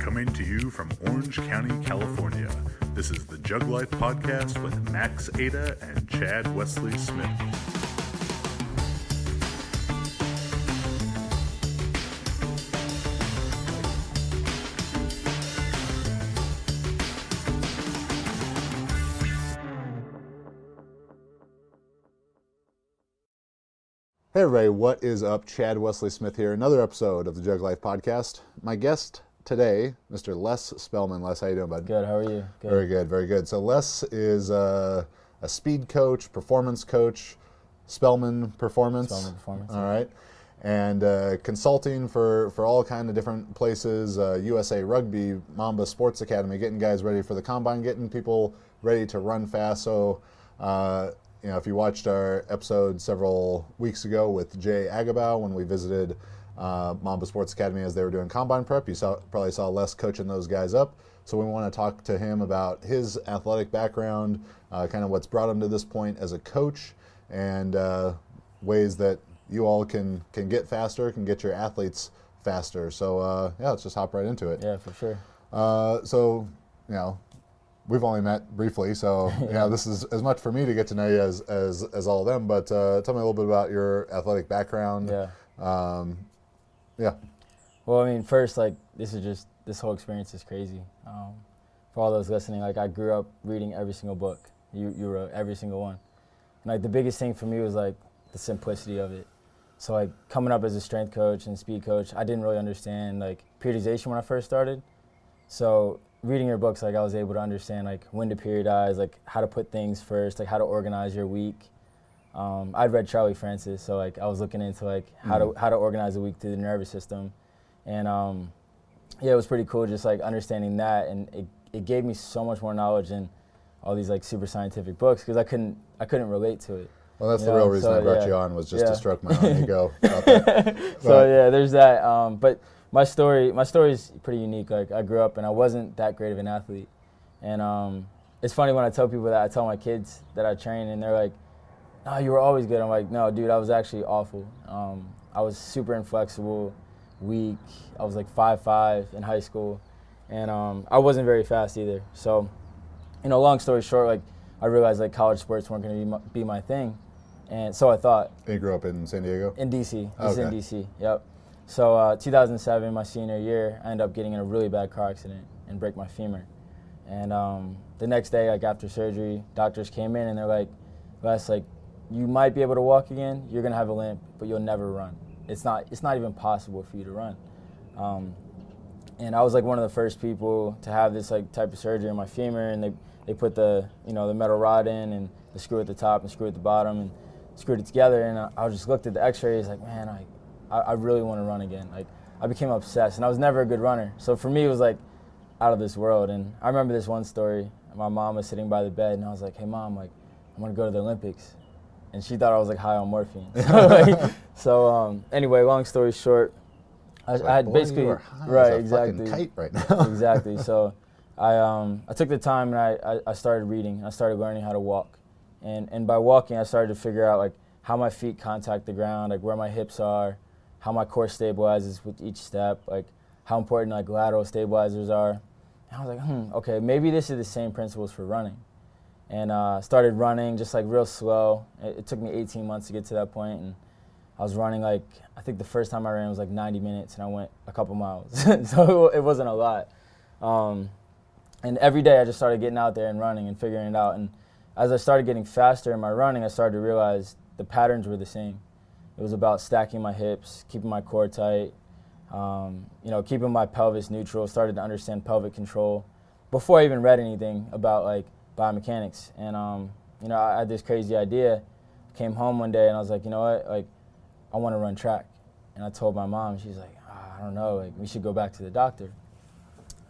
coming to you from Orange County, California. This is the Jug Life Podcast with Max Ada and Chad Wesley Smith. Hey everybody, what is up? Chad Wesley Smith here, another episode of the Jug Life Podcast. My guest today, Mr. Les Spellman. Les, how you doing, bud? Good, how are you? Good. Very good, very good. So Les is a speed coach, performance coach, Spellman Performance. Spellman Performance. All right. And consulting for all kind of different places, USA Rugby, Mamba Sports Academy, getting guys ready for the combine, getting people ready to run fast. So, if you watched our episode several weeks ago with Jay Agabao when we visited Mamba Sports Academy as they were doing combine prep, you probably saw Les coaching those guys up. So we want to talk to him about his athletic background, kind of what's brought him to this point as a coach, and ways that you all can get faster, can get your athletes faster. So let's just hop right into it. Yeah, for sure. We've only met briefly, so this is as much for me to get to know you as all of them. But tell me a little bit about your athletic background. Yeah. Well, I mean, first, this whole experience is crazy. For all those listening, I grew up reading every single book you wrote, every single one. And the biggest thing for me was the simplicity of it. So coming up as a strength coach and speed coach, I didn't really understand periodization when I first started. So reading your books, I was able to understand when to periodize, how to put things first, how to organize your week. I'd read Charlie Francis, so I was looking into how to organize a week through the nervous system, and it was pretty cool just understanding that, and it gave me so much more knowledge than all these super scientific books because I couldn't relate to it. Well, that's the real reason I brought you on, was just to stroke my own ego about that. There's that. But my story is pretty unique. I grew up and I wasn't that great of an athlete, and it's funny when I tell people that. I tell my kids that I train, and they're like, "No, you were always good." I'm like, "No, dude, I was actually awful. I was super inflexible, weak. I was 5'5" in high school, and I wasn't very fast either. So, long story short, I realized college sports weren't going to be my thing, and so I thought. You grew up in San Diego? In DC. Okay. In DC. Yep. So 2007, my senior year, I ended up getting in a really bad car accident and break my femur. And the next day, after surgery, doctors came in and they're like, "Les, you might be able to walk again. You're gonna have a limp, but you'll never run. It's not even possible for you to run." And I was one of the first people to have this type of surgery in my femur, and they put the the metal rod in and the screw at the top and screw at the bottom and screwed it together. And I just looked at the X-rays man, I really want to run again. I became obsessed, and I was never a good runner. So for me, it was out of this world. And I remember this one story. My mom was sitting by the bed, and I was like, "Hey, Mom, I want to go to the Olympics." And she thought I was high on morphine. Anyway, long story short, I had basically you are high as a fucking kite right now. Exactly. So I took the time and I started reading. I started learning how to walk, and by walking, I started to figure out how my feet contact the ground, where my hips are, how my core stabilizes with each step, how important lateral stabilizers are. And I was okay, maybe this is the same principles for running. And started running just real slow. It took me 18 months to get to that point, and I was running I think the first time I ran was 90 minutes, and I went a couple miles. So it wasn't a lot. And every day I just started getting out there and running and figuring it out. And as I started getting faster in my running, I started to realize the patterns were the same. It was about stacking my hips, keeping my core tight, keeping my pelvis neutral, started to understand pelvic control before I even read anything about biomechanics. And, I had this crazy idea. Came home one day and I was you know what, I want to run track. And I told my mom, she's I don't know, we should go back to the doctor.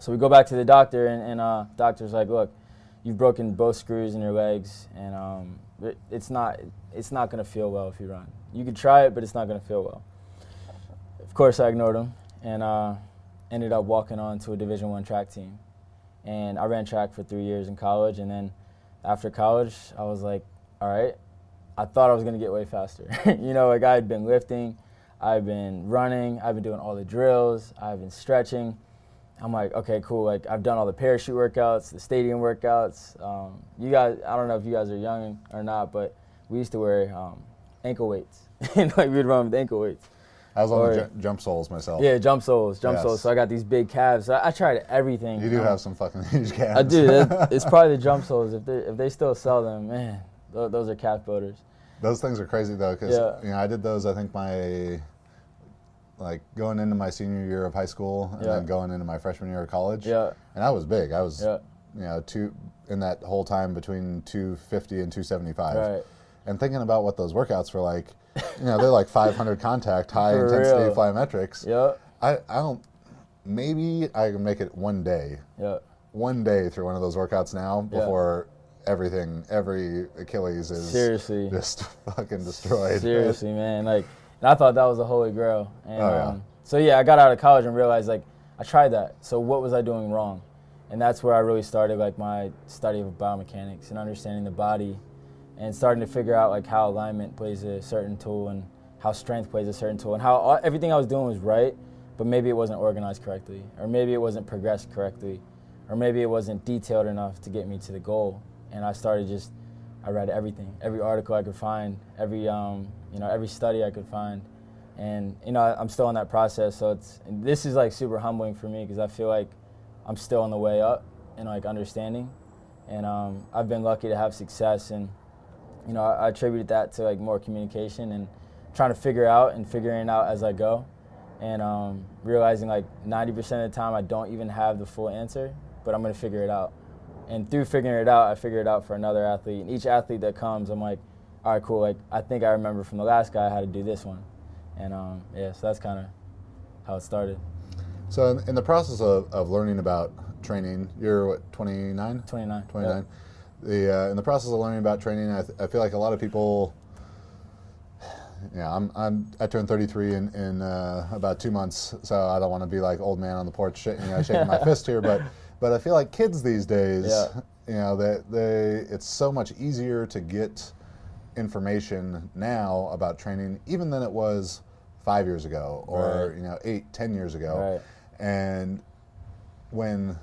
So we go back to the doctor and doctor's look, you've broken both screws in your legs, and it's not going to feel well if you run. You could try it, but it's not going to feel well. Of course, I ignored him and ended up walking on to a Division I track team. And I ran track for 3 years in college, and then after college, I was all right, I thought I was going to get way faster. I had been lifting, I've been running, I've been doing all the drills, I've been stretching, I'm like, okay, cool. Like I've done all the parachute workouts, the stadium workouts. You guys, I don't know if you guys are young or not, but we used to wear ankle weights, and like we'd run with ankle weights. I was on the jump soles myself. Yeah, jump soles. Yes. So I got these big calves. So I tried everything. You do have some fucking huge calves. I do. It's probably the jump soles. If they still sell them, man, those are calf builders. Those things are crazy though, because I did those. I think going into my senior year of high school and then going into my freshman year of college. Yeah. And I was big. I was in that whole time between 250 and 275. Right. And thinking about what those workouts were like, they're like 500 contact, high intensity plyometrics. Yeah. I don't. Maybe I can make it one day. Yeah. One day through one of those workouts now before every Achilles is seriously just fucking destroyed. Seriously, man. Like, and I thought that was the holy grail. And so I got out of college and realized like I tried that. So what was I doing wrong? And that's where I really started like my study of biomechanics and understanding the body, and starting to figure out like how alignment plays a certain tool and how strength plays a certain tool, and how everything I was doing was right, but maybe it wasn't organized correctly, or maybe it wasn't progressed correctly, or maybe it wasn't detailed enough to get me to the goal. And I read everything, every article I could find, every study I could find, and I'm still in that process. So this is like super humbling for me because I feel like I'm still on the way up and like understanding, and I've been lucky to have success, and I attributed that to like more communication and trying to figuring it out as I go, and realizing like 90% of the time I don't even have the full answer, but I'm gonna figure it out. And through figuring it out, I figure it out for another athlete. And each athlete that comes, I'm like, all right, cool. Like I think I remember from the last guy how to do this one, and so that's kind of how it started. So in the process of learning about training, you're what, 29? 29. 29. Yeah. In the process of learning about training, I feel like a lot of people. Yeah, I turned 33 in about 2 months, so I don't want to be like old man on the porch, shaking my fist here, but I feel like kids these days, it's so much easier to get information now about training even than it was 5 years ago or 8-10 years ago. Right. And when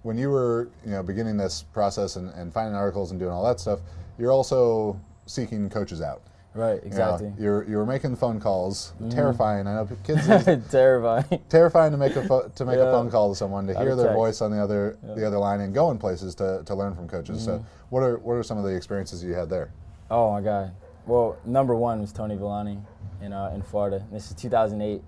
you were beginning this process and finding articles and doing all that stuff, you're also seeking coaches out. Right, exactly. You were making phone calls, terrifying. I know kids. Terrifying to make a phone call to someone, to hear their voice on the other line, and going places to learn from coaches. So, what are some of the experiences you had there? Oh my God. Well, number one was Tony Villani in Florida. This is 2008.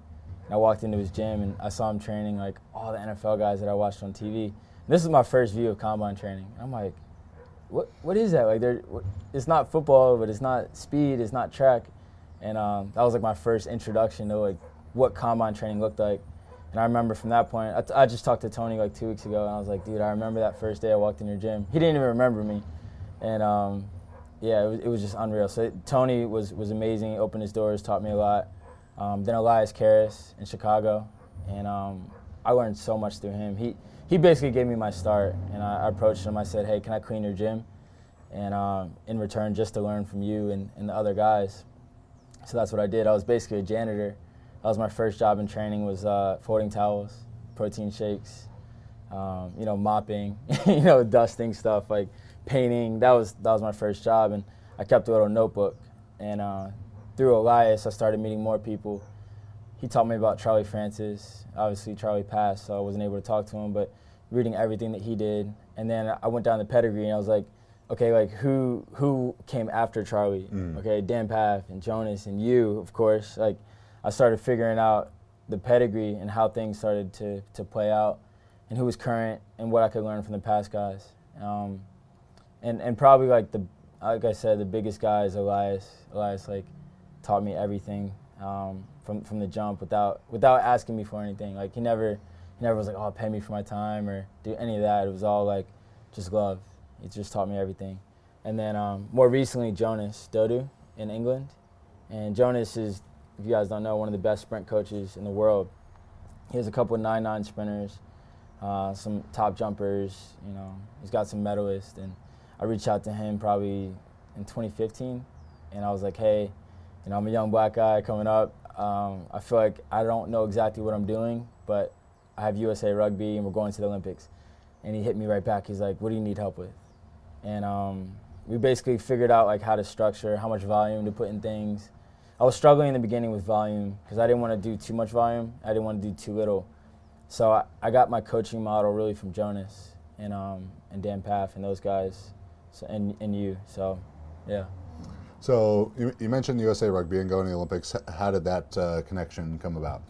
And I walked into his gym and I saw him training like all the NFL guys that I watched on TV. And this is my first view of combine training. I'm like, what is that? Like, it's not football, but it's not speed, it's not track. And that was like my first introduction to like what combine training looked like. And I remember from that point, I just talked to Tony like 2 weeks ago, and I was like, dude, I remember that first day I walked in your gym. He didn't even remember me. And it was just unreal. So Tony was amazing. He opened his doors, taught me a lot. Then Elias Karras in Chicago, and I learned so much through him. He basically gave me my start, and I approached him. I said, hey, can I clean your gym? And in return, just to learn from you and the other guys. So that's what I did. I was basically a janitor. That was my first job in training, was folding towels, protein shakes, mopping, dusting stuff, like painting. That was my first job, and I kept a little notebook. And through Elias, I started meeting more people. He taught me about Charlie Francis. Obviously, Charlie passed, so I wasn't able to talk to him, but reading everything that he did. And then I went down the pedigree, and I was like, okay, like who came after Charlie? Okay, Dan Paff and Jonas and you, of course. Like, I started figuring out the pedigree and how things started to play out, and who was current and what I could learn from the past guys. And probably like I said, the biggest guy is Elias. Elias like taught me everything from the jump without asking me for anything. Like he never was like, oh, pay me for my time or do any of that. It was all like just love. He just taught me everything. And then more recently, Jonas Dodu in England. And Jonas is, if you guys don't know, one of the best sprint coaches in the world. He has a couple of 9.9 sprinters, some top jumpers. He's got some medalists. And I reached out to him probably in 2015, and I was like, hey, I'm a young black guy coming up. I feel like I don't know exactly what I'm doing, but I have USA Rugby and we're going to the Olympics. And he hit me right back. He's like, what do you need help with? And we basically figured out like how to structure, how much volume to put in things. I was struggling in the beginning with volume because I didn't want to do too much volume. I didn't want to do too little. So I got my coaching model really from Jonas and Dan Paff and those guys, so, and you. So, yeah. So you mentioned USA Rugby and going to the Olympics. How did that connection come about?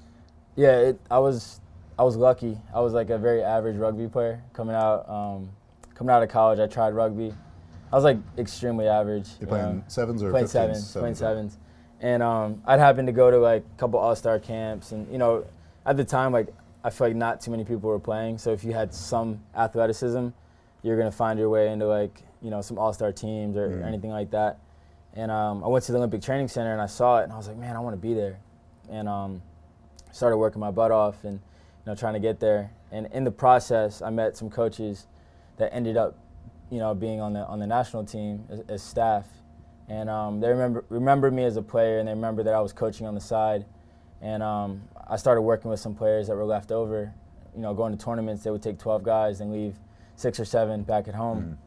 Yeah, I was lucky. I was like a very average rugby player coming out of college. I tried rugby. I was like extremely average. You playing sevens or playing 15s? Playing sevens. And I'd happened to go to like a couple all-star camps, and at the time like I feel like not too many people were playing. So if you had some athleticism, you're gonna find your way into like some all-star teams or anything like that. And I went to the Olympic Training Center and I saw it and I was like, man, I want to be there. And started working my butt off and trying to get there. And in the process, I met some coaches that ended up being on the national team as staff. And they remember me as a player, and they remember that I was coaching on the side. And I started working with some players that were left over. Going to tournaments, they would take 12 guys and leave 6 or 7 back at home.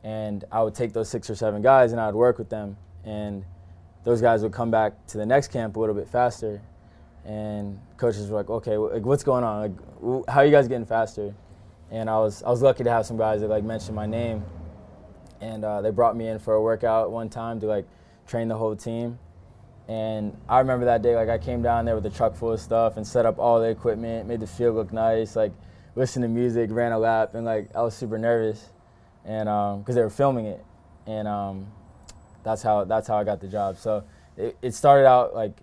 And I would take those 6 or 7 guys and I would work with them. And those guys would come back to the next camp a little bit faster. And coaches were like, okay, like, what's going on? Like, how are you guys getting faster? And I was lucky to have some guys that like mentioned my name. And they brought me in for a workout one time to like train the whole team. And I remember that day, like I came down there with a truck full of stuff and set up all the equipment, made the field look nice, like listened to music, ran a lap, and like I was super nervous, and because they were filming it, and that's how I got the job. So it started out like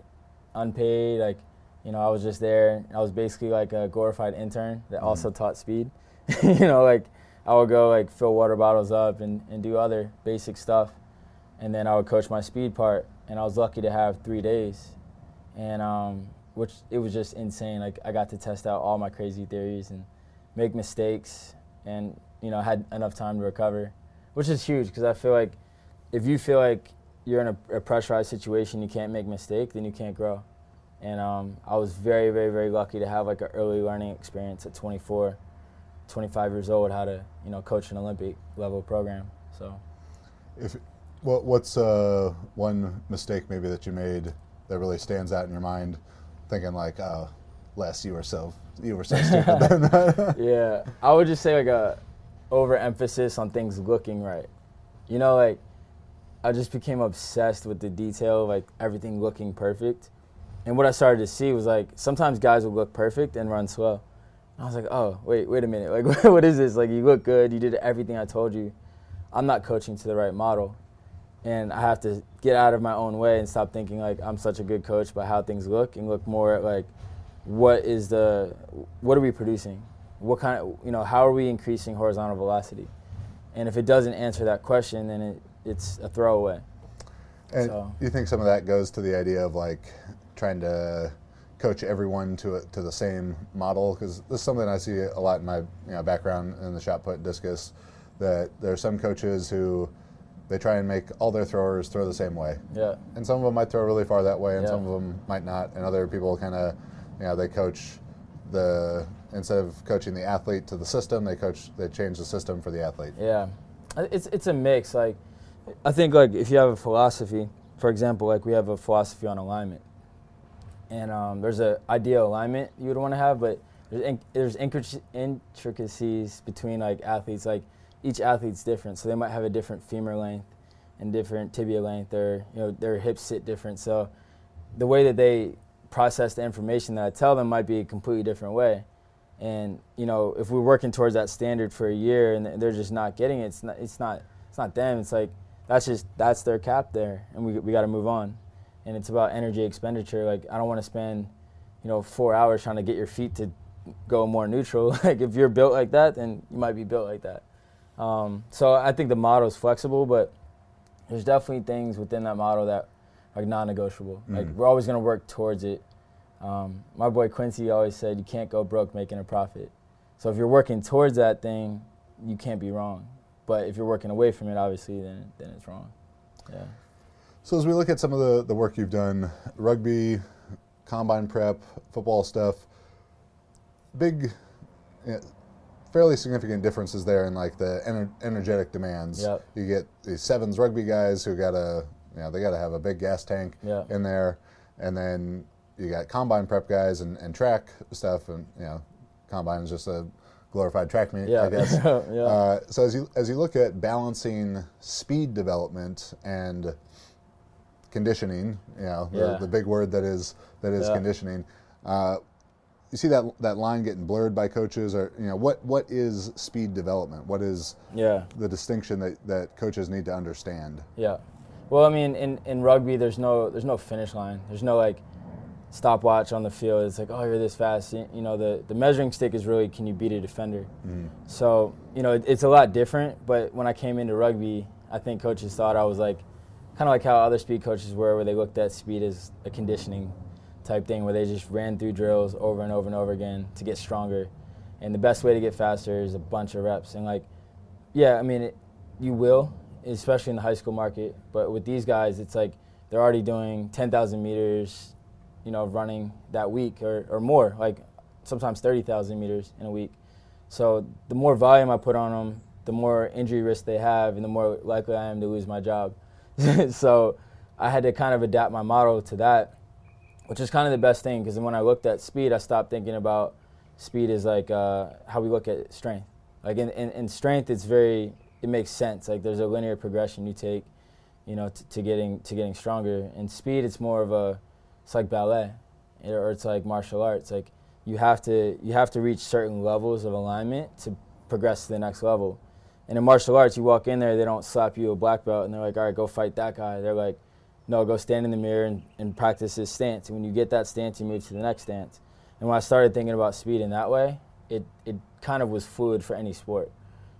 unpaid, like I was just there. I was basically like a glorified intern that also taught speed. Like I would go like fill water bottles up and do other basic stuff, and then I would coach my speed part. And I was lucky to have 3 days, and which it was just insane. Like I got to test out all my crazy theories and make mistakes, and had enough time to recover, which is huge because I feel like if you feel like you're in a pressurized situation, you can't make mistakes, then you can't grow. And I was very, very, very lucky to have like an early learning experience at 24, 25 years old, how to coach an Olympic level program. So. What's one mistake maybe that you made that really stands out in your mind, thinking like, oh, Les, you were so stupid then? Yeah, I would just say like a overemphasis on things looking right. Like I just became obsessed with the detail, like everything looking perfect. And what I started to see was like sometimes guys would look perfect and run slow. And I was like, oh, wait a minute, like what is this? Like you look good, you did everything I told you. I'm not coaching to the right model. And I have to get out of my own way and stop thinking like I'm such a good coach by how things look, and look more at like what are we producing? What kind of, how are we increasing horizontal velocity? And if it doesn't answer that question, then it's a throwaway. And so, you think some of that goes to the idea of like trying to coach everyone to the same model? Because this is something I see a lot in my background in the shot put discus, that there are some coaches who they try and make all their throwers throw the same way. Yeah. And some of them might throw really far that way, and some of them might not. And other people kind of, they coach instead of coaching the athlete to the system, they change the system for the athlete. Yeah. It's a mix. Like, I think like if you have a philosophy, for example, like we have a philosophy on alignment. And there's an ideal alignment you would want to have, but there's intricacies between like athletes. Like, each athlete's different, so they might have a different femur length and different tibia length, or their hips sit different. So the way that they process the information that I tell them might be a completely different way. And if we're working towards that standard for a year and they're just not getting it, it's not them. It's like that's their cap there, and we got to move on. And it's about energy expenditure. Like I don't want to spend 4 hours trying to get your feet to go more neutral. Like if you're built like that, then you might be built like that. So I think the model is flexible, but there's definitely things within that model that are non-negotiable. Like we're always going to work towards it. My boy Quincy always said you can't go broke making a profit. So if you're working towards that thing, you can't be wrong. But if you're working away from it, obviously, then it's wrong. Yeah. So as we look at some of the work you've done, rugby, combine prep, football stuff, big, fairly significant differences there in like the energetic demands. Yep. You get these sevens rugby guys who gotta, they gotta have a big gas tank in there, and then you got combine prep guys and track stuff, and combine is just a glorified track meet, I guess. So as you look at balancing speed development and conditioning, the big word that is conditioning. You see that line getting blurred by coaches, or what is speed development? What is the distinction that coaches need to understand? Yeah, well, I mean, in rugby, there's no finish line. There's no like stopwatch on the field. It's like, oh, you're this fast. The measuring stick is really, can you beat a defender? So it's a lot different. But when I came into rugby, I think coaches thought I was like kind of like how other speed coaches were, where they looked at speed as a conditioning type thing, where they just ran through drills over and over and over again to get stronger. And the best way to get faster is a bunch of reps. And like, I mean, you will, especially in the high school market. But with these guys, it's like they're already doing 10,000 meters, running that week or more, like sometimes 30,000 meters in a week. So the more volume I put on them, the more injury risk they have, and the more likely I am to lose my job. So I had to kind of adapt my model to that, which is kind of the best thing, because when I looked at speed, I stopped thinking about speed as like how we look at strength. Like in strength, it makes sense. Like there's a linear progression you take, to getting stronger. In speed, it's more of it's like ballet, or it's like martial arts. Like you have to reach certain levels of alignment to progress to the next level. And in martial arts, you walk in there, they don't slap you a black belt, and they're like, all right, go fight that guy. They're like, no, go stand in the mirror and practice this stance. And when you get that stance, you move to the next stance. And when I started thinking about speed in that way, it kind of was fluid for any sport.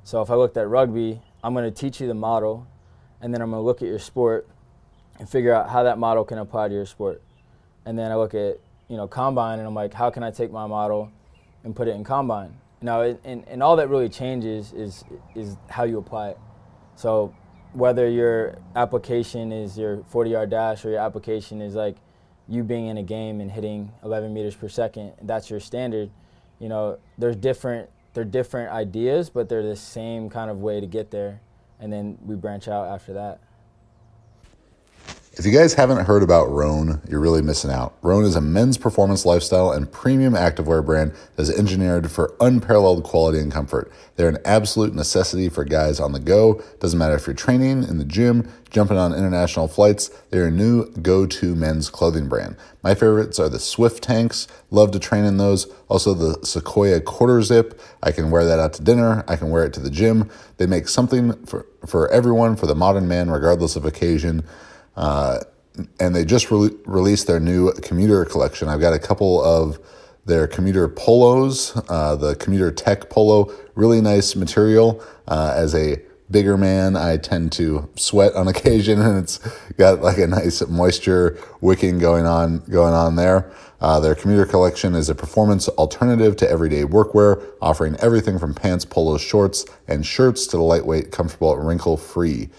So if I looked at rugby, I'm going to teach you the model, and then I'm going to look at your sport and figure out how that model can apply to your sport. And then I look at combine, and I'm like, how can I take my model and put it in combine? Now, and all that really changes is how you apply it. So whether your application is your 40-yard dash, or your application is like you being in a game and hitting 11 meters per second, that's your standard. They're different ideas, but they're the same kind of way to get there, and then we branch out after that. If you guys haven't heard about Rhone, you're really missing out. Rhone is a men's performance lifestyle and premium activewear brand that is engineered for unparalleled quality and comfort. They're an absolute necessity for guys on the go. Doesn't matter if you're training in the gym, jumping on international flights, they're a new go-to men's clothing brand. My favorites are the Swift tanks. Love to train in those. Also the Sequoia quarter zip. I can wear that out to dinner. I can wear it to the gym. They make something for everyone, for the modern man, regardless of occasion. And they just released their new commuter collection. I've got a couple of their commuter polos, the commuter tech polo, really nice material. As a bigger man, I tend to sweat on occasion, and it's got like a nice moisture wicking going on there. Their commuter collection is a performance alternative to everyday workwear, offering everything from pants, polos, shorts, and shirts to the lightweight, comfortable, wrinkle-free.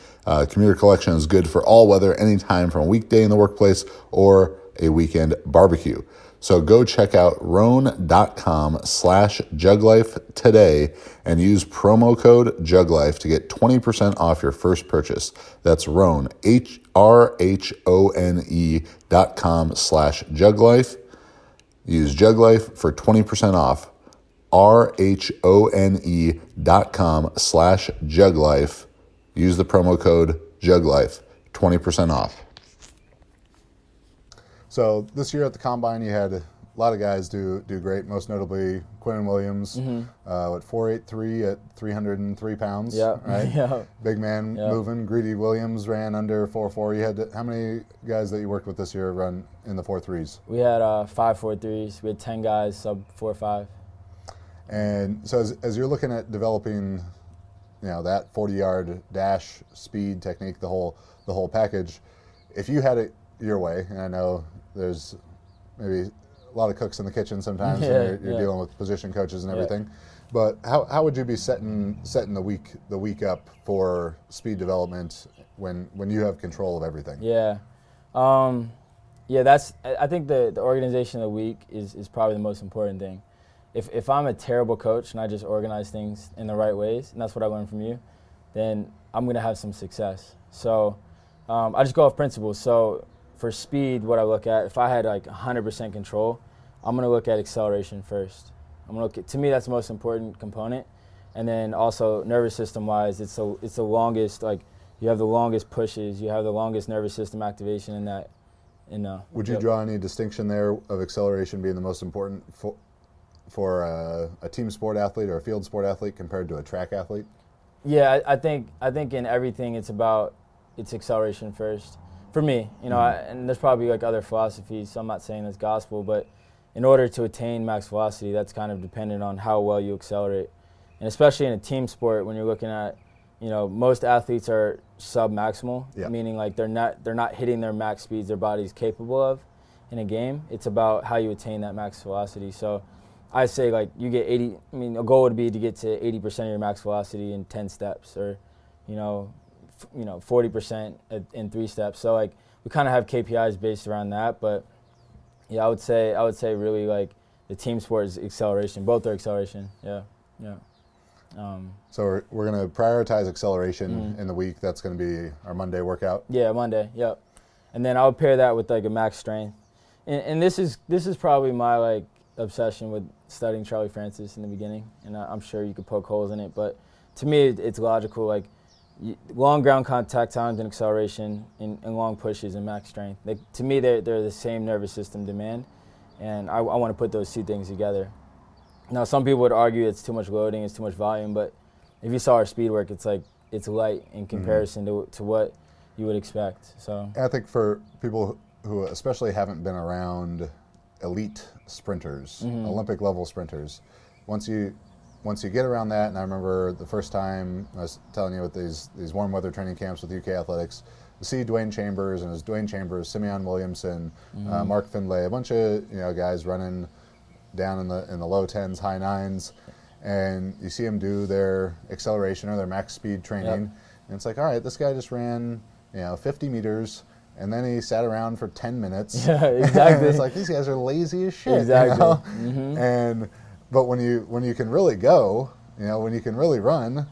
Commuter collection is good for all weather, anytime, from a weekday in the workplace or a weekend barbecue. So go check out rhone.com/juglife today and use promo code juglife to get 20% off your first purchase. That's Rhone, RHONE.com/juglife. Use juglife for 20% off. RHONE.com/juglife. Use the promo code juglife, 20% off. So this year at the Combine, you had a lot of guys do great, most notably Quinton Williams, 4.83 at 303 pounds, right? Yeah. Big man moving. Greedy Williams ran under 4.4. You had how many guys that you worked with this year run in the 4.3s? We had 5 4.3s. We had 10 guys sub 4.5. And so as you're looking at developing, that 40-yard dash speed technique, the whole package, if you had it your way, and I know there's maybe a lot of cooks in the kitchen sometimes, and you're dealing with position coaches and everything, but how would you be setting the week up for speed development when you have control of everything? I think the organization of the week is probably the most important thing. if I'm a terrible coach and I just organize things in the right ways, and that's what I learned from you, then I'm going to have some success. So I just go off principles. So for speed, what I look at, if I had like 100% control, I'm going to look at acceleration first. To me, that's the most important component. And then also nervous system wise, it's the longest, like you have the longest pushes, you have the longest nervous system activation in that. Would you draw any distinction there of acceleration being the most important for a team sport athlete or a field sport athlete compared to a track athlete? Yeah, I think in everything it's acceleration first. For me, and there's probably like other philosophies, so I'm not saying that's gospel, but in order to attain max velocity, that's kind of dependent on how well you accelerate. And especially in a team sport, when you're looking at, most athletes are sub-maximal, meaning like they're not hitting their max speeds their body's capable of in a game. It's about how you attain that max velocity. So I say like you get 80, a goal would be to get to 80% of your max velocity in 10 steps or, 40% in 3 steps. So like we kind of have KPIs based around that, but yeah, I would say really like the team sport is acceleration. Both are acceleration. Yeah. So we're going to prioritize acceleration in the week. That's going to be our Monday workout. Yeah, Monday. Yep. And then I would pair that with like a max strength. And this is probably my like obsession with studying Charlie Francis in the beginning. And I'm sure you could poke holes in it, but to me it's logical. Like long ground contact times and acceleration and long pushes and max strength. To me, they're the same nervous system demand, and I want to put those two things together. Now, some people would argue it's too much loading, it's too much volume, but if you saw our speed work, it's like it's light in comparison to what you would expect. So I think for people who especially haven't been around elite sprinters, Olympic level sprinters, once you get around that, and I remember the first time I was telling you with these warm weather training camps with UK Athletics, to see Dwayne Chambers, and it was Dwayne Chambers, Simeon Williamson, Mark Findlay, a bunch of guys running down in the low 10s, high 9s, and you see them do their acceleration or their max speed training, and it's like, all right, this guy just ran 50 meters, and then he sat around for 10 minutes. Yeah, exactly. And it's like, these guys are lazy as shit. Exactly. But when you can really go, when you can really run,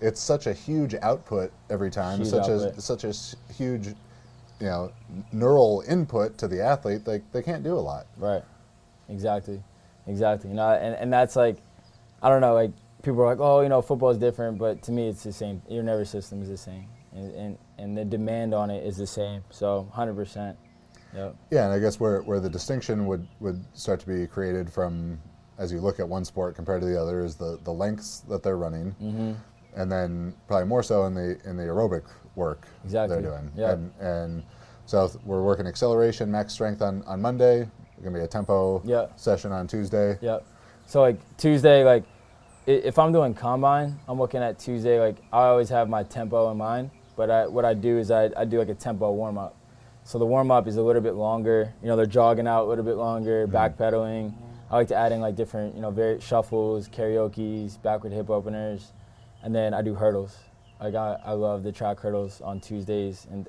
it's such a huge output every time. Such a huge, neural input to the athlete. They can't do a lot. Right. Exactly. And that's like, I don't know, like people are like, oh, football is different, but to me it's the same. Your nervous system is the same, and the demand on it is the same. So 100%. Yep. Yeah, and I guess where the distinction would start to be created from, as you look at one sport compared to the other, is the lengths that they're running, and then probably more so in the aerobic work they're doing. Yep. And so we're working acceleration, max strength on Monday. It's going to be a tempo session on Tuesday. Yep. So like Tuesday, like if I'm doing combine, I'm looking at Tuesday, like I always have my tempo in mind, but what I do is I do like a tempo warm up. So the warm up is a little bit longer, they're jogging out a little bit longer, backpedaling. I like to add in like different, very shuffles, karaoke's, backward hip openers, and then I do hurdles. Like I love the track hurdles on Tuesdays and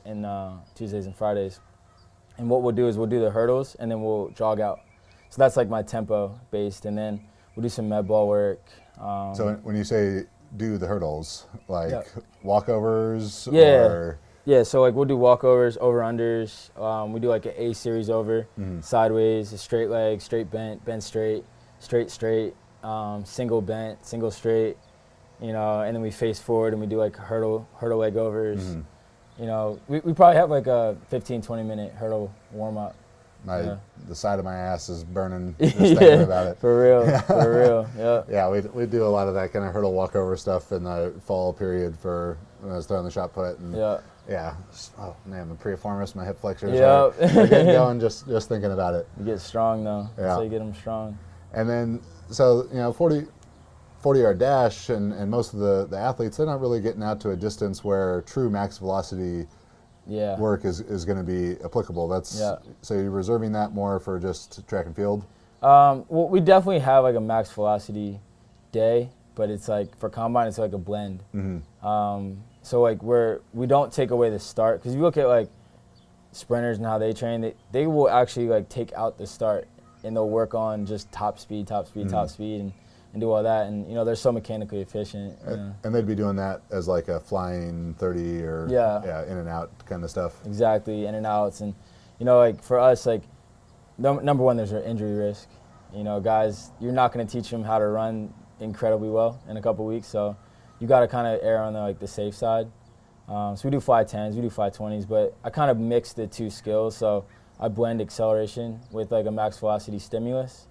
Tuesdays and Fridays. And what we'll do is we'll do the hurdles and then we'll jog out. So that's like my tempo based, and then we'll do some med ball work. So when you say do the hurdles, like walkovers, or so like we'll do walkovers, over unders. We do like an A series over, sideways, a straight leg, straight bent, bent straight, straight, single bent, single straight, and then we face forward and we do like hurdle leg overs. We probably have like a 15-20 minute hurdle warm up. The side of my ass is burning just thinking about it. For real. Yeah. Yeah, we do a lot of that kind of hurdle walkover stuff in the fall period for when I was throwing the shot put. And yeah. Oh man, the preiformis, my hip flexors are getting going just thinking about it. You get strong though. Yeah. That's how you get them strong. And then 40-yard dash and most of the athletes, they're not really getting out to a distance where true max velocity work is going to be applicable. So you're reserving that more for just track and field? Well, we definitely have like a max velocity day, but it's like for combine it's like a blend. So like we don't take away the start, because if you look at like sprinters and how they train, they will actually like take out the start and they'll work on just top speed, and do all that. And, they're so mechanically efficient. And they'd be doing that as like a flying 30 or in and out kind of stuff. Exactly, in and outs. And, like for us, like number one, there's an injury risk. Guys, you're not going to teach them how to run incredibly well in a couple weeks. So you got to kind of err on the safe side. So we do fly 10s, we do fly 20s, but I kind of mix the two skills. So I blend acceleration with like a max velocity stimulus.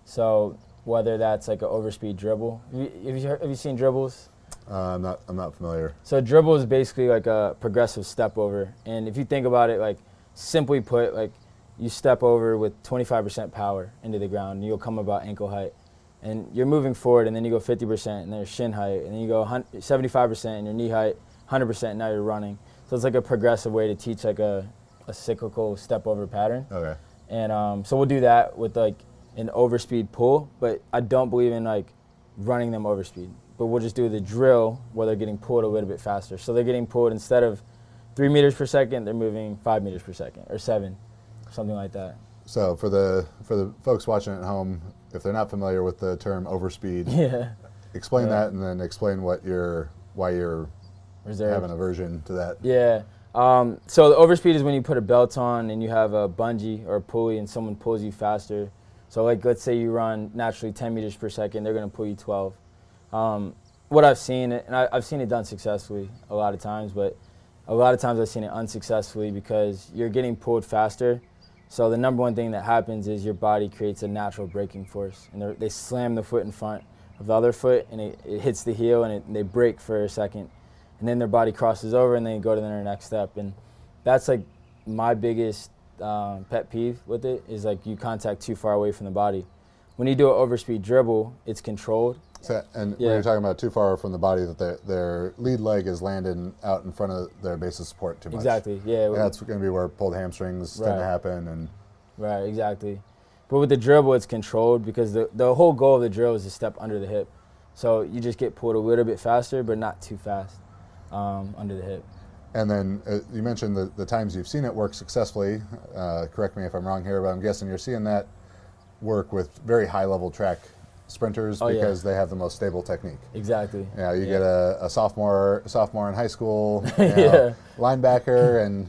So whether that's like an overspeed dribble. Have you seen dribbles? I'm not familiar. So dribble is basically like a progressive step over. And if you think about it, like simply put, like you step over with 25% power into the ground and you'll come about ankle height. And you're moving forward and then you go 50% and there's shin height. And then you go 75% and your knee height, 100% and now you're running. So it's like a progressive way to teach like a cyclical step over pattern. Okay. And so we'll do that with like an overspeed pull, but I don't believe in like running them overspeed. But we'll just do the drill where they're getting pulled a little bit faster. So they're getting pulled instead of 3 meters per second, they're moving 5 meters per second or 7, something like that. So for the folks watching at home, if they're not familiar with the term overspeed, explain that and then explain why you're having aversion to that. Yeah. So the overspeed is when you put a belt on and you have a bungee or a pulley and someone pulls you faster. So like let's say you run naturally 10 meters per second, they're going to pull you 12. What I've seen, and I've seen it done successfully a lot of times, but a lot of times I've seen it unsuccessfully because you're getting pulled faster. So the number one thing that happens is your body creates a natural braking force. And they slam the foot in front of the other foot and it hits the heel and they brake for a second. And then their body crosses over and they go to their next step. And that's like my biggest pet peeve with it is like you contact too far away from the body. When you do an overspeed dribble, it's controlled. So, and when you're talking about too far from the body, that their lead leg is landing out in front of their base of support too much. Exactly, yeah. And that's going to be where pulled hamstrings tend to happen. Right, exactly. But with the dribble, it's controlled because the whole goal of the drill is to step under the hip. So you just get pulled a little bit faster, but not too fast under the hip. And then you mentioned the times you've seen it work successfully. Correct me if I'm wrong here, but I'm guessing you're seeing that work with very high-level track sprinters because they have the most stable technique. Exactly. You get a sophomore in high school, linebacker, and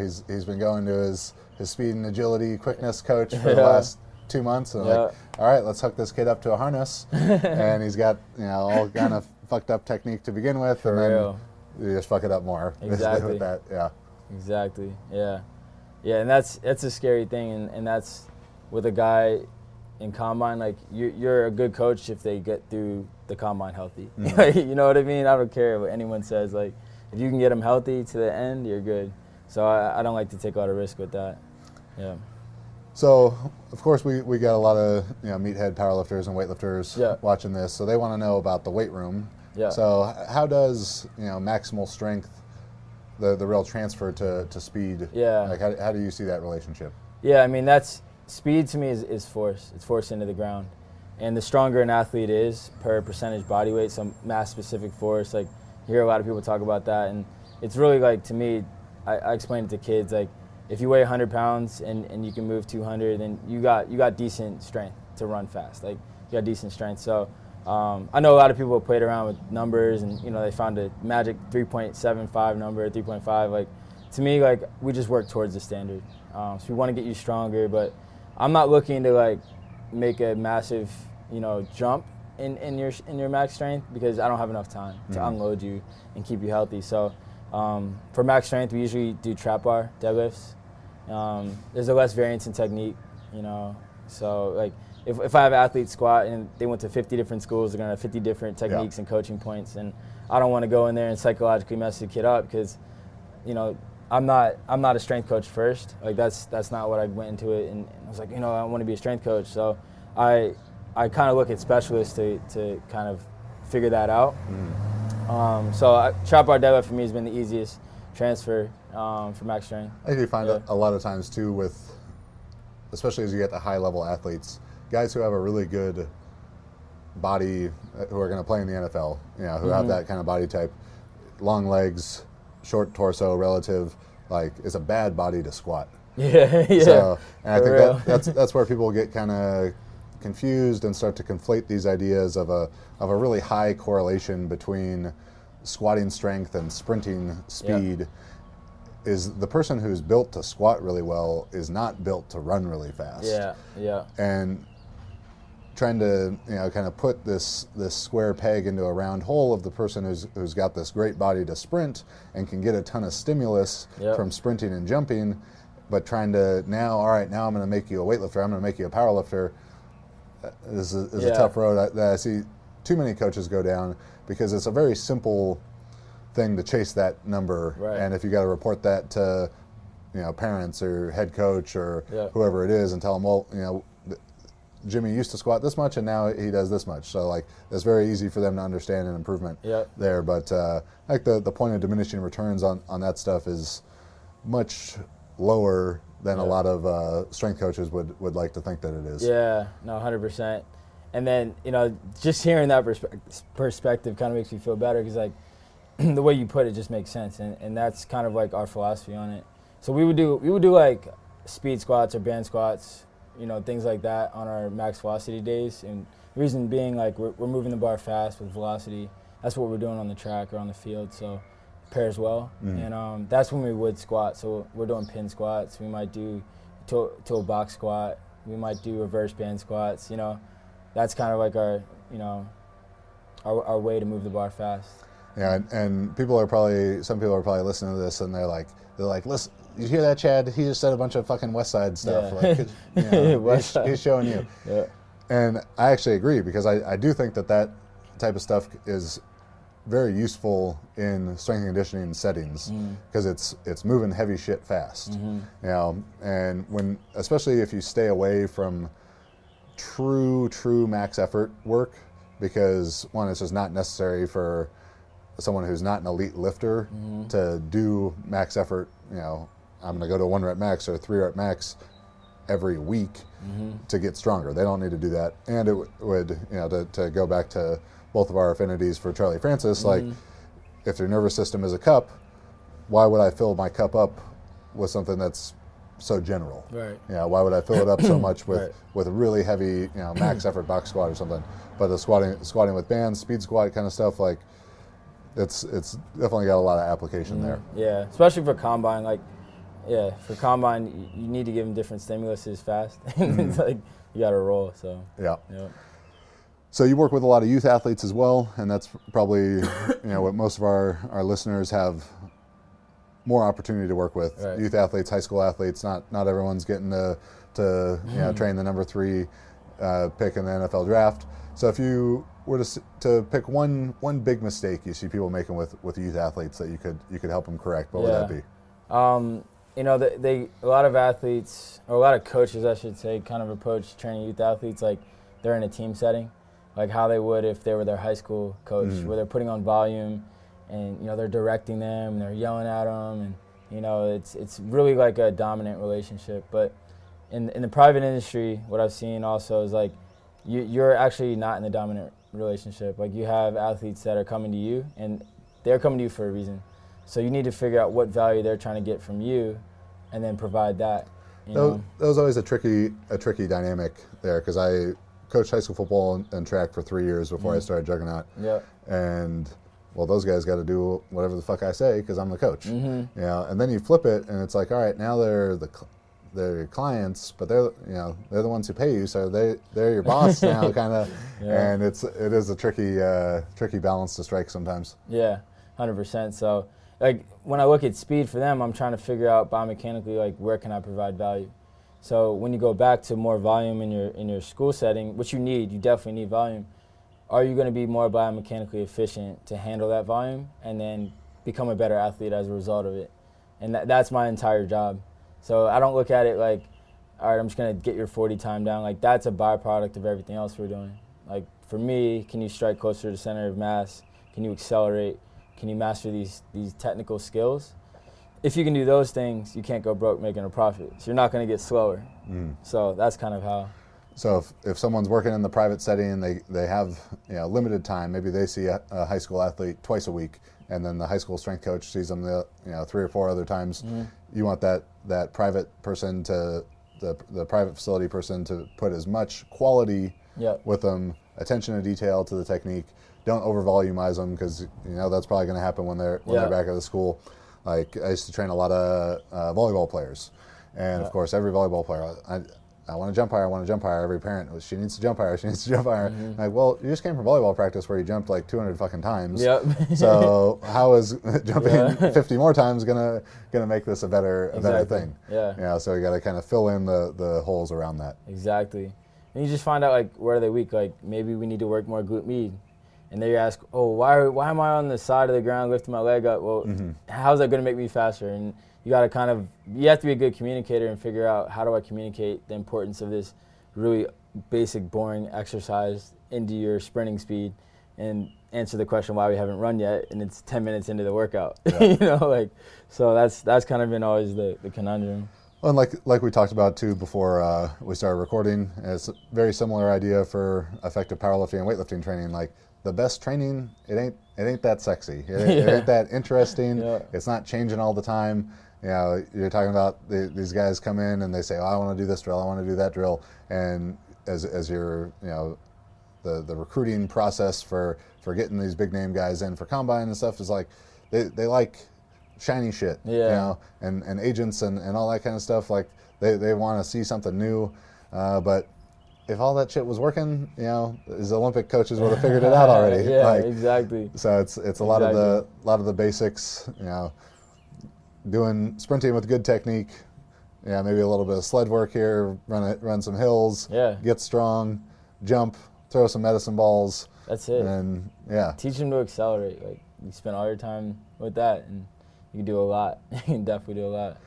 he's been going to his speed and agility quickness coach for the last 2 months, and like, all right, let's hook this kid up to a harness, and he's got all kind of fucked up technique to begin with, and then you just fuck it up more. Exactly. With that, Exactly. Yeah. And that's a scary thing, and that's with a guy in combine, like you're a good coach if they get through the combine healthy. You know what I mean? I don't care what anyone says. Like if you can get them healthy to the end, you're good. So I don't like to take a lot of risk with that. Yeah. So of course we got a lot of meathead powerlifters and weightlifters watching this, so they want to know about the weight room. Yeah. So how does maximal strength, the real transfer to speed? Yeah. Like how do you see that relationship? Yeah, I mean that's. Speed to me is force. It's force into the ground. And the stronger an athlete is per percentage body weight, some mass-specific force, like you hear a lot of people talk about that. And it's really like, to me, I explain it to kids, like if you weigh 100 pounds and you can move 200, then you got decent strength to run fast. Like you got decent strength. So I know a lot of people have played around with numbers and they found a magic 3.75 number, 3.5. Like to me, like we just work towards the standard. So we want to get you stronger, but I'm not looking to like make a massive, jump in your max strength because I don't have enough time to unload you and keep you healthy. So for max strength, we usually do trap bar deadlifts. There's a less variance in technique, So like if I have athletes squat and they went to 50 different schools, they're gonna have 50 different techniques and coaching points, and I don't want to go in there and psychologically mess the kid up because, I'm not a strength coach first. Like that's not what I went into it, and I was like, I want to be a strength coach. So I kind of look at specialists to kind of figure that out. So trap bar deadlift for me has been the easiest transfer for max strength. I think you find a lot of times too with, especially as you get to high level athletes, guys who have a really good body, who are going to play in the NFL, who have that kind of body type, long legs, short torso relative, like it's a bad body to squat. Yeah, yeah. So, and I For think real. that's where people get kind of confused and start to conflate these ideas of a really high correlation between squatting strength and sprinting speed. Is the person who's built to squat really well is not built to run really fast. Yeah, yeah. And trying to kind of put this square peg into a round hole of the person who's got this great body to sprint and can get a ton of stimulus from sprinting and jumping, but trying to now I'm going to make you a weightlifter, I'm going to make you a powerlifter, is a tough road that I see too many coaches go down, because it's a very simple thing to chase that number, and if you got to report that to parents or head coach or whoever it is and tell them, well, Jimmy used to squat this much and now he does this much, so like it's very easy for them to understand an improvement there. But like the point of diminishing returns on that stuff is much lower than a lot of strength coaches would like to think that it is. Yeah, no, 100%. And then just hearing that perspective kind of makes me feel better, because like the way you put it just makes sense, and that's kind of like our philosophy on it. So we would do like speed squats or band squats, things like that on our max velocity days. And the reason being, like, we're moving the bar fast with velocity. That's what we're doing on the track or on the field, so it pairs well. And that's when we would squat. So we're doing pin squats. We might do toe box squat. We might do reverse band squats. That's kind of like our way to move the bar fast. Yeah, and some people are probably listening to this and they're like, listen, you hear that, Chad? He just said a bunch of fucking West Side stuff. Like, he's showing you. Yeah. And I actually agree, because I do think that type of stuff is very useful in strength and conditioning settings, because it's moving heavy shit fast. And especially if you stay away from true max effort work, because one, it's just not necessary for someone who's not an elite lifter to do max effort. I'm going to go to 1 rep max or 3 rep max every week to get stronger. They don't need to do that. And it would, to go back to both of our affinities for Charlie Francis, like, if their nervous system is a cup, why would I fill my cup up with something that's so general? Right. Why would I fill it up so much with a really heavy, max effort box squat or something? But the squatting with bands, speed squat kind of stuff, like, it's definitely got a lot of application there. Yeah, especially for combine. Like, for combine, you need to give them different stimuluses fast. It's like you got to roll. So yeah. So you work with a lot of youth athletes as well, and that's probably what most of our listeners have more opportunity to work with. Right. Youth athletes, high school athletes. Not everyone's getting to train the number 3 pick in the NFL draft. So if you were to pick one big mistake you see people making with youth athletes that you could help them correct, what would that be? A lot of athletes, or a lot of coaches, I should say, kind of approach training youth athletes like they're in a team setting, like how they would if they were their high school coach, where they're putting on volume, and they're directing them, and they're yelling at them, and it's really like a dominant relationship. But in the private industry, what I've seen also is like you're actually not in the dominant relationship. Like, you have athletes that are coming to you, and they're coming to you for a reason. So you need to figure out what value they're trying to get from you, and then provide that. That was always a tricky dynamic there, because I coached high school football and track for 3 years before I started Juggernaut. Yeah. And well, those guys got to do whatever the fuck I say because I'm the coach. And then you flip it, and it's like, all right, now they're your clients, but they're the ones who pay you, so they're your boss now, kind of. And it is a tricky balance to strike sometimes. Yeah, 100%. So, like, when I look at speed for them, I'm trying to figure out biomechanically, like, where can I provide value. So when you go back to more volume in your school setting, which you definitely need volume. Are you going to be more biomechanically efficient to handle that volume and then become a better athlete as a result of it? And that's my entire job. So I don't look at it like, all right, I'm just going to get your 40 time down. Like, that's a byproduct of everything else we're doing. Like, for me, can you strike closer to the center of mass? Can you accelerate? Can you master these technical skills? If you can do those things, you can't go broke making a profit. So you're not going to get slower. So that's kind of how. So if someone's working in the private setting and they have limited time, maybe they see a high school athlete twice a week, and then the high school strength coach sees them 3 or 4 other times. You want that private person to the private facility person to put as much quality with them, attention to detail to the technique. Don't over volumize them, because that's probably going to happen when they're back at the school. Like, I used to train a lot of volleyball players, and of course every volleyball player, I want to jump higher, I want to jump higher. Every parent, she needs to jump higher, she needs to jump higher. Like, well, you just came from volleyball practice where you jumped like 200 fucking times. So how is jumping 50 more times gonna make this a better thing? So you got to kind of fill in the holes around that. Exactly. And you just find out, like, where are they weak? Like, maybe we need to work more glute med. And then you ask, oh, why am I on the side of the ground lifting my leg up? Well, how's that going to make me faster? And you got to you have to be a good communicator and figure out, how do I communicate the importance of this really basic, boring exercise into your sprinting speed, and answer the question why we haven't run yet, and it's 10 minutes into the workout. So that's kind of been always the conundrum. Well, and like we talked about too before we started recording, it's a very similar idea for effective powerlifting and weightlifting training. Like, the best training, it ain't that sexy. It ain't that interesting. It's not changing all the time. You're talking about these guys come in and they say, oh, I want to do this drill, I want to do that drill, and as you're the recruiting process for getting these big name guys in for combine and stuff is like they like shiny shit, and agents and all that kind of stuff. Like, they want to see something new, but if all that shit was working, his Olympic coaches would have figured it out already. Exactly. So it's a lot of the basics, doing sprinting with good technique, maybe a little bit of sled work here, run some hills, get strong, jump, throw some medicine balls. That's it. And teach them to accelerate. Like, you spend all your time with that, and you can do a lot. You can definitely do a lot.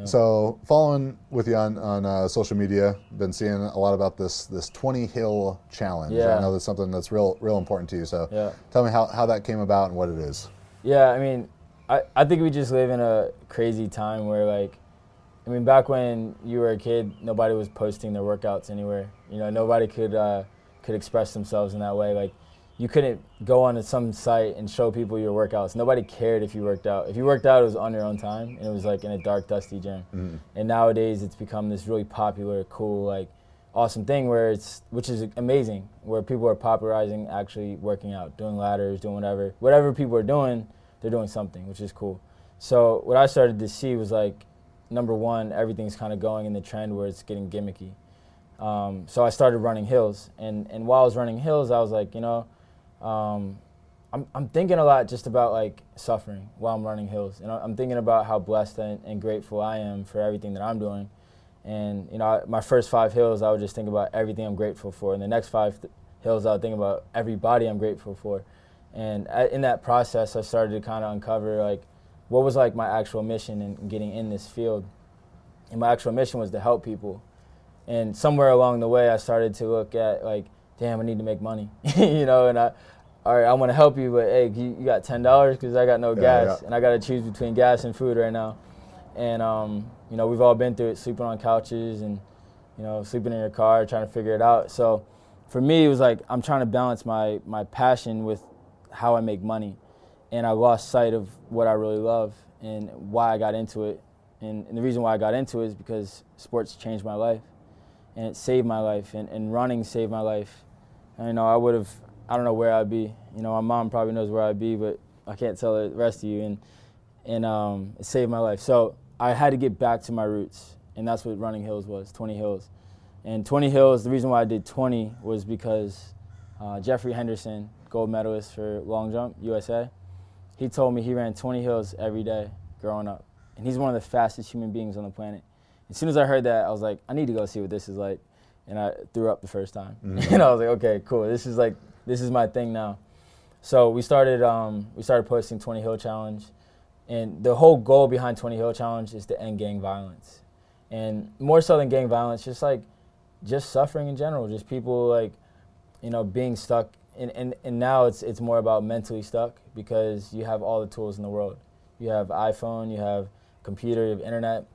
So, following with you on social media, been seeing a lot about this 20 hill challenge. I know that's something that's real important to you. So tell me how that came about and what it is. I mean, I think we just live in a crazy time where, like, I mean, back when you were a kid, nobody was posting their workouts anywhere. Nobody could express themselves in that way. Like, you couldn't go on to some site and show people your workouts. Nobody cared if you worked out. If you worked out, it was on your own time, and it was like in a dark, dusty gym. And nowadays, it's become this really popular, cool, like, awesome thing which is amazing, where people are popularizing actually working out, doing ladders, doing whatever people are doing, they're doing something, which is cool. So what I started to see was, like, number one, everything's kind of going in the trend where it's getting gimmicky. So I started running hills, and while I was running hills, I was like, I'm thinking a lot just about, like, suffering while I'm running hills, and I'm thinking about how blessed and grateful I am for everything that I'm doing. And my first 5 hills, I would just think about everything I'm grateful for, and the next 5 hills, I would think about everybody I'm grateful for. And in that process, I started to kind of uncover, like, what was, like, my actual mission in getting in this field. And my actual mission was to help people. And somewhere along the way, I started to look at, like, damn, I need to make money, and all right, I want to help you, but hey, you got $10 because I got no gas, and I got to choose between gas and food right now. And we've all been through it, sleeping on couches and sleeping in your car, trying to figure it out. So for me, it was like I'm trying to balance my passion with how I make money, and I lost sight of what I really love and why I got into it. And the reason why I got into it is because sports changed my life, and it saved my life, and running saved my life. And, I don't know where I'd be. My mom probably knows where I'd be, but I can't tell the rest of you. And it saved my life. So I had to get back to my roots, and that's what running hills was, 20 hills. And 20 hills, the reason why I did 20 was because Jeffrey Henderson, gold medalist for long jump, USA, he told me he ran 20 hills every day growing up. And he's one of the fastest human beings on the planet. As soon as I heard that, I was like, I need to go see what this is like. And I threw up the first time. And I was like, okay, cool. This is my thing now. So we started posting 20 Hill Challenge. And the whole goal behind 20 Hill Challenge is to end gang violence. And more so than gang violence, just suffering in general, just people, like, being stuck. And now it's more about mentally stuck, because you have all the tools in the world. You have iPhone, you have computer, you have internet.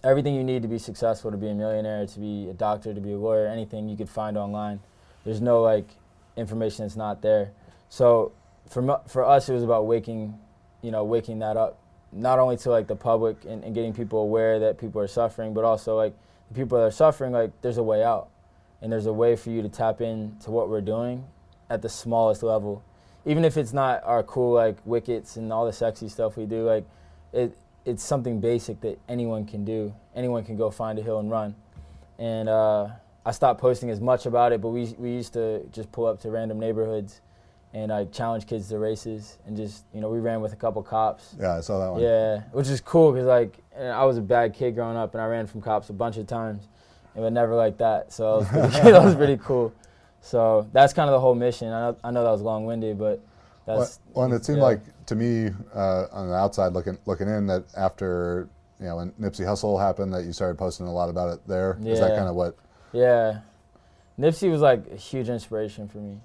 everything you need to be successful, to be a millionaire, to be a doctor, to be a lawyer, anything you could find online. There's no like information that's not there. So for us, it was about waking that up, not only to like the public and getting people aware that people are suffering, but also like the people that are suffering, like there's a way out, and there's a way for you to tap into what we're doing at the smallest level, even if it's not our cool like wickets and all the sexy stuff we do. Like it's something basic that anyone can do. Anyone can go find a hill and run. And I stopped posting as much about it, but we used to just pull up to random neighborhoods and I challenge kids to races, and just, we ran with a couple cops. Yeah, I saw that one. Yeah, which is cool because like I was a bad kid growing up and I ran from cops a bunch of times, but never like that. So that was pretty cool. So that's kind of the whole mission. I know that was long-winded, but that's. Well, and it seemed like to me on the outside looking in that after when Nipsey Hussle happened, that you started posting a lot about it there. Yeah. Is that kind of what? Yeah, Nipsey was like a huge inspiration for me.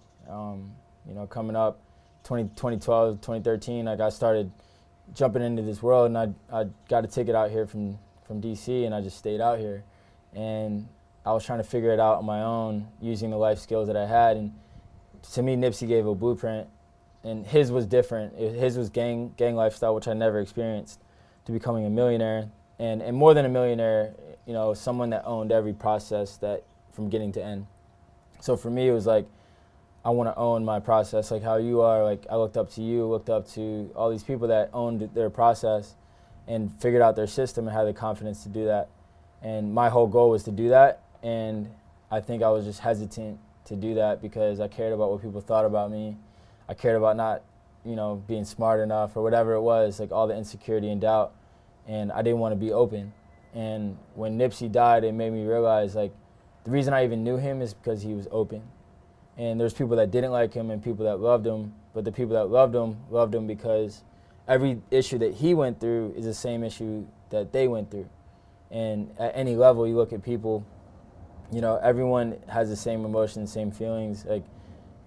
Coming up 2012, 2013, like I started jumping into this world, and I got a ticket out here from DC, and I just stayed out here. And I was trying to figure it out on my own using the life skills that I had. And to me, Nipsey gave a blueprint, and his was different. His was gang lifestyle, which I never experienced, to becoming a millionaire. And more than a millionaire, someone that owned every process that from beginning to end. So for me, it was like, I want to own my process, like how you are. Like I looked up to you, looked up to all these people that owned their process and figured out their system and had the confidence to do that. And my whole goal was to do that. And I think I was just hesitant to do that because I cared about what people thought about me. I cared about not, being smart enough or whatever it was, like all the insecurity and doubt. And I didn't want to be open. And when Nipsey died, it made me realize, like, the reason I even knew him is because he was open. And there's people that didn't like him and people that loved him, but the people that loved him because every issue that he went through is the same issue that they went through. And at any level, you look at people, everyone has the same emotions, same feelings. Like,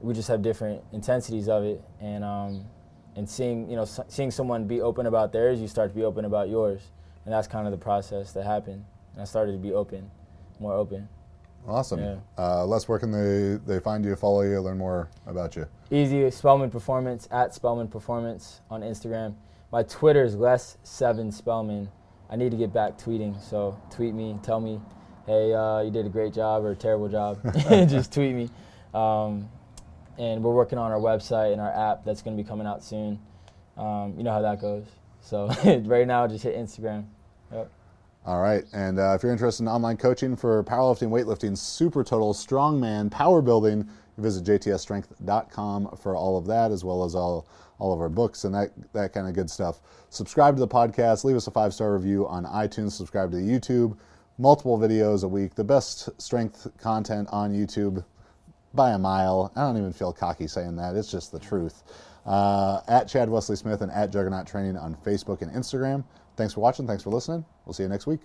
we just have different intensities of it. And seeing someone be open about theirs, you start to be open about yours. And that's kind of the process that happened. And I started to be more open. Awesome. Yeah. Les, where can they find you, follow you, learn more about you? Easy, Spellman Performance, at Spellman Performance on Instagram. My Twitter is Les7Spellman. I need to get back tweeting, so tweet me, tell me, hey, you did a great job or a terrible job. Just tweet me. And we're working on our website and our app that's going to be coming out soon. You know how that goes. So right now, just hit Instagram. Yep. All right, and if you're interested in online coaching for powerlifting, weightlifting, super total, strongman, power building, you visit jtsstrength.com for all of that, as well as all of our books and that kind of good stuff. Subscribe to the podcast, leave us a 5-star review on iTunes, subscribe to the YouTube, multiple videos a week, the best strength content on YouTube by a mile. I don't even feel cocky saying that, it's just the truth. At Chad Wesley Smith and at Juggernaut Training on Facebook and Instagram. Thanks for watching. Thanks for listening. We'll see you next week.